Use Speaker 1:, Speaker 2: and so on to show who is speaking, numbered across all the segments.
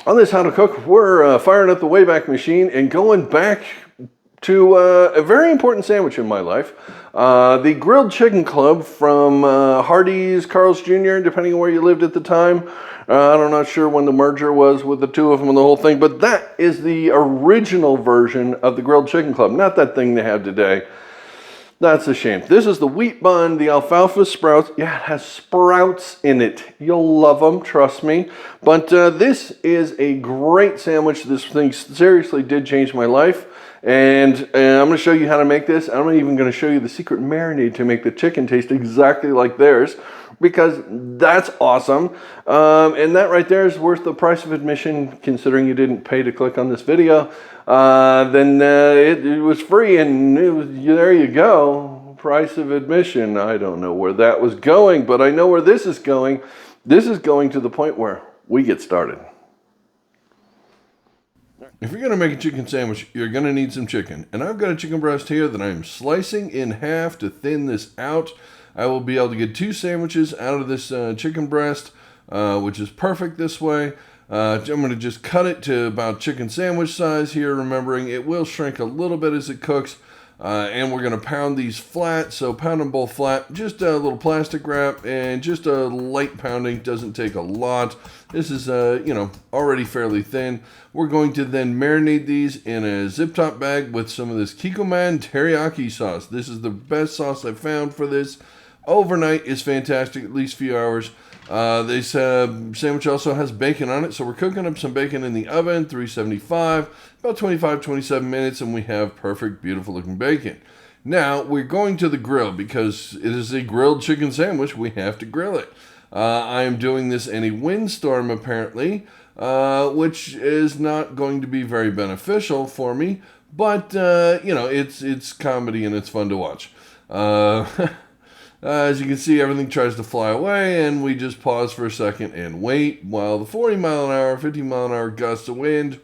Speaker 1: On this How to Cook, we're firing up the Wayback Machine and going back to a very important sandwich in my life. The Grilled Chicken Club from Hardee's, Carl's Jr., depending on where you lived at the time. I'm not sure when the merger was with the two of them and the whole thing, but that is the original version of the Grilled Chicken Club, not that thing they have today. That's a shame. This is the wheat bun, the alfalfa sprouts. Yeah, it has sprouts in it. You'll love them, trust me. But this is a great sandwich. This thing seriously did change my life. And I'm going to show you how to make this. I'm even going to show you the secret marinade to make the chicken taste exactly like theirs, because that's awesome. And that right there is worth the price of admission, considering you didn't pay to click on this video. Then it was free, and there you go. Price of admission. I don't know where that was going, but I know where this is going. This is going to the point where we get started. If you're going to make a chicken sandwich, you're going to need some chicken. And I've got a chicken breast here that I'm slicing in half to thin this out. I will be able to get 2 sandwiches out of this chicken breast, which is perfect this way. I'm going to just cut it to about chicken sandwich size here, remembering it will shrink a little bit as it cooks. And we're going to pound these flat, so pound them both flat. Just a little plastic wrap and just a light pounding, doesn't take a lot. This is, already fairly thin. We're going to then marinate these in a zip top bag with some of this Kikkoman teriyaki sauce. This is the best sauce I've found for this. Overnight is fantastic, at least a few hours. This sandwich also has bacon on it, so we're cooking up some bacon in the oven, 375, about 25-27 minutes, and we have perfect, beautiful looking bacon. Now, we're going to the grill because it is a grilled chicken sandwich. We have to grill it. I am doing this in a windstorm, apparently, which is not going to be very beneficial for me, but, it's comedy and it's fun to watch. As you can see, everything tries to fly away, and we just pause for a second and wait while the 40 mile an hour, 50 mile an hour gusts of wind,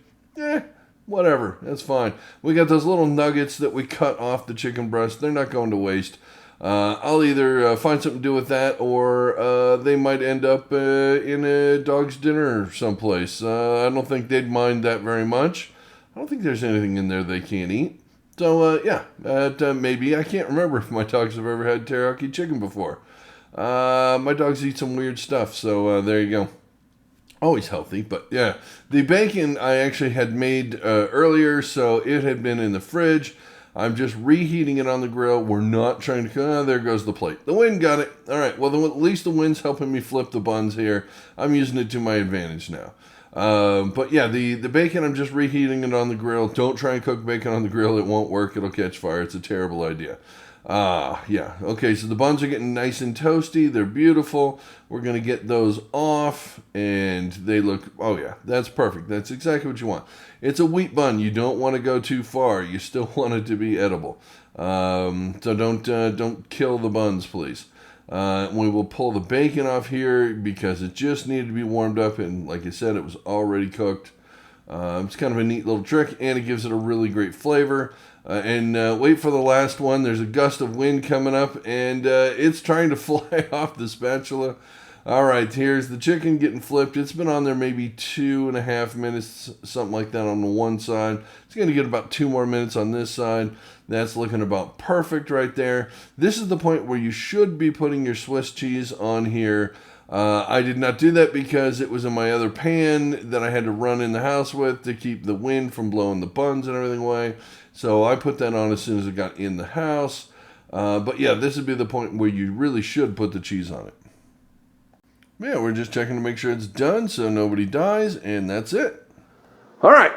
Speaker 1: whatever, that's fine. We got those little nuggets that we cut off the chicken breast. They're not going to waste. I'll either find something to do with that, or they might end up in a dog's dinner someplace. I don't think they'd mind that very much. I don't think there's anything in there they can't eat. So, maybe. I can't remember if my dogs have ever had teriyaki chicken before. My dogs eat some weird stuff, so there you go. Always healthy, but yeah. The bacon I actually had made earlier, so it had been in the fridge. I'm just reheating it on the grill. We're not trying to... there goes the plate. The wind got it. All right, well, at least the wind's helping me flip the buns here. I'm using it to my advantage now. But yeah, the bacon, I'm just reheating it on the grill. Don't try and cook bacon on the grill. It won't work. It'll catch fire. It's a terrible idea. Yeah. Okay, so the buns are getting nice and toasty. They're beautiful. We're going to get those off, and they look, oh yeah, that's perfect. That's exactly what you want. It's a wheat bun. You don't want to go too far. You still want it to be edible. So don't kill the buns, please. We will pull the bacon off here because it just needed to be warmed up, and like I said, it was already cooked. It's kind of a neat little trick, and it gives it a really great flavor. Wait for the last one. There's a gust of wind coming up, and it's trying to fly off the spatula. All right, here's the chicken getting flipped. It's been on there maybe 2.5 minutes, something like that on the one side. It's going to get about 2 more minutes on this side. That's looking about perfect right there. This is the point where you should be putting your Swiss cheese on here. I did not do that because it was in my other pan that I had to run in the house with to keep the wind from blowing the buns and everything away. So I put that on as soon as it got in the house. But yeah, this would be the point where you really should put the cheese on it. Yeah, we're just checking to make sure it's done so nobody dies, and that's it. All right,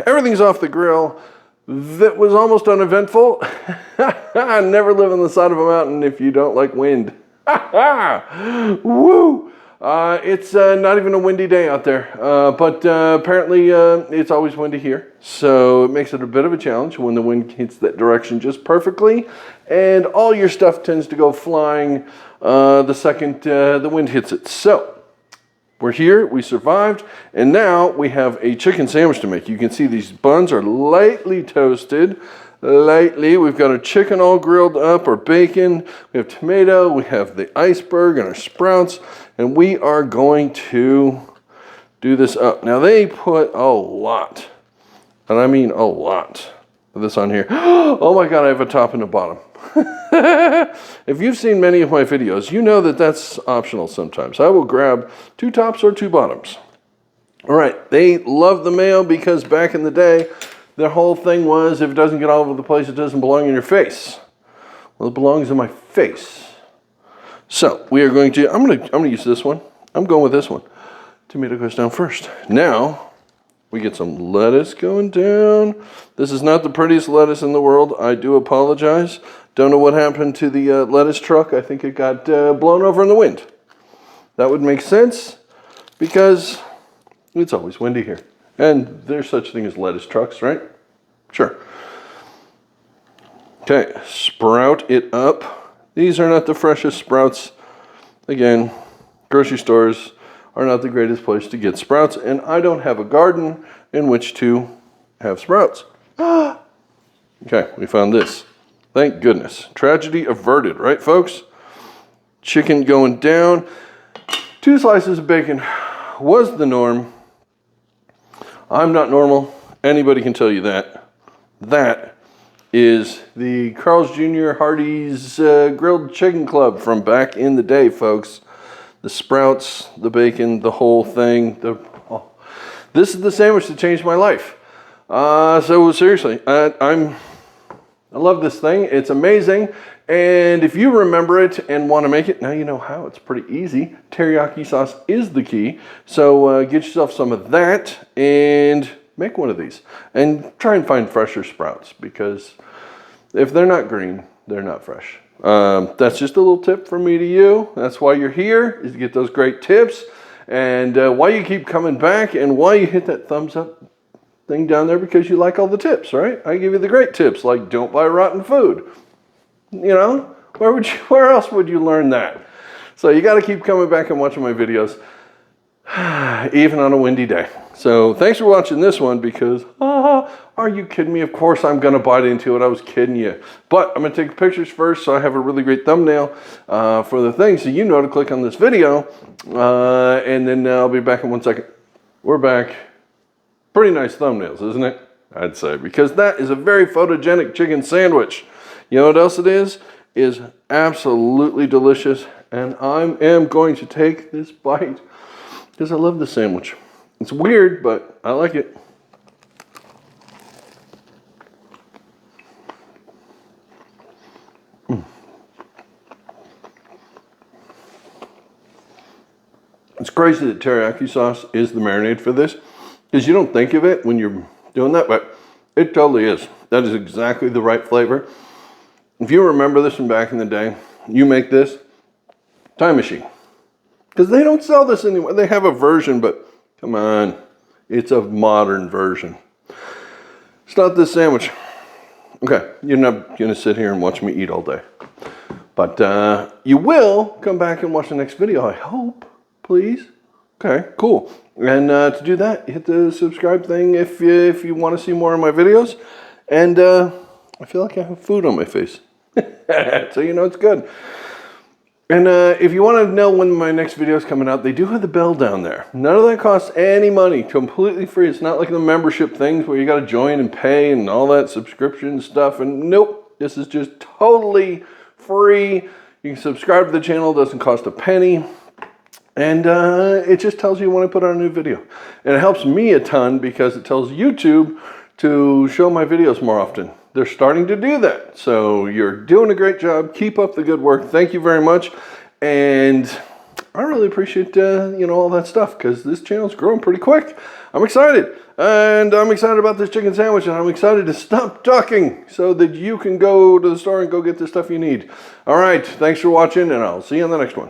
Speaker 1: everything's off the grill. That was almost uneventful. Never live on the side of a mountain if you don't like wind. Woo! It's not even a windy day out there, but apparently it's always windy here, so it makes it a bit of a challenge when the wind hits that direction just perfectly, and all your stuff tends to go flying the second the wind hits it. So we're here, we survived, and now we have a chicken sandwich to make. You can see these buns are lightly toasted. We've got our chicken all grilled up, our bacon, we have tomato, we have the iceberg and our sprouts, and we are going to do this up. Now they put a lot, and I mean a lot of this on here. Oh my God, I have a top and a bottom. If you've seen many of my videos, you know that that's optional sometimes. I will grab 2 tops or 2 bottoms. All right, they love the mayo because back in the day, their whole thing was if it doesn't get all over the place, it doesn't belong in your face. Well, it belongs in my face. So we are going to, I'm gonna use this one. I'm going with this one. Tomato goes down first. Now, we get some lettuce going down. This is not the prettiest lettuce in the world. I do apologize. Don't know what happened to the lettuce truck. I think it got blown over in the wind. That would make sense because it's always windy here. And there's such a thing as lettuce trucks, right? Sure. Okay, sprout it up. These are not the freshest sprouts. Again, grocery stores are not the greatest place to get sprouts, and I don't have a garden in which to have sprouts. Okay, we found this. Thank goodness. Tragedy averted, right, folks? Chicken going down. 2 slices of bacon was the norm. I'm not normal. Anybody can tell you that. That is the Carl's Jr. Hardee's Grilled Chicken Club from back in the day, folks. The sprouts, the bacon, the whole thing. This is the sandwich that changed my life. So seriously, I love this thing. It's amazing. And if you remember it and want to make it, now you know how. It's pretty easy. Teriyaki sauce is the key. So get yourself some of that and make one of these. And try and find fresher sprouts because if they're not green, they're not fresh. That's just a little tip from me to you. That's why you're here, is to get those great tips. And why you keep coming back and why you hit that thumbs up thing down there, because you like all the tips, right? I give you the great tips like don't buy rotten food. You know, where else would you learn that? So you got to keep coming back and watching my videos, even on a windy day. So thanks for watching this one because, are you kidding me? Of course I'm going to bite into it. I was kidding you. But I'm going to take pictures first so I have a really great thumbnail for the thing so you know to click on this video. And then I'll be back in 1 second. We're back. Pretty nice thumbnails, isn't it? I'd say, because that is a very photogenic chicken sandwich. You know what else it is? Is absolutely delicious. And I am going to take this bite because I love the sandwich. It's weird, but I like it. It's crazy that teriyaki sauce is the marinade for this, because you don't think of it when you're doing that, but it totally is. That is exactly the right flavor. If you remember this from back in the day, you make this, time machine. Because they don't sell this anymore. They have a version, but come on, it's a modern version. It's not this sandwich. Okay, you're not going to sit here and watch me eat all day. But you will come back and watch the next video, I hope, please. Okay, cool. And to do that, hit the subscribe thing if you want to see more of my videos. And I feel like I have food on my face. So you know it's good. And if you want to know when my next video is coming out, they do have the bell down there. None of that costs any money. Completely free. It's not like the membership things where you got to join and pay and all that subscription stuff. And nope, this is just totally free. You can subscribe to the channel. It doesn't cost a penny. And it just tells you when I put out a new video. And it helps me a ton because it tells YouTube to show my videos more often. They're starting to do that. So you're doing a great job. Keep up the good work. Thank you very much. And I really appreciate all that stuff because this channel's growing pretty quick. I'm excited. And I'm excited about this chicken sandwich, and I'm excited to stop talking so that you can go to the store and go get the stuff you need. All right. Thanks for watching, and I'll see you on the next one.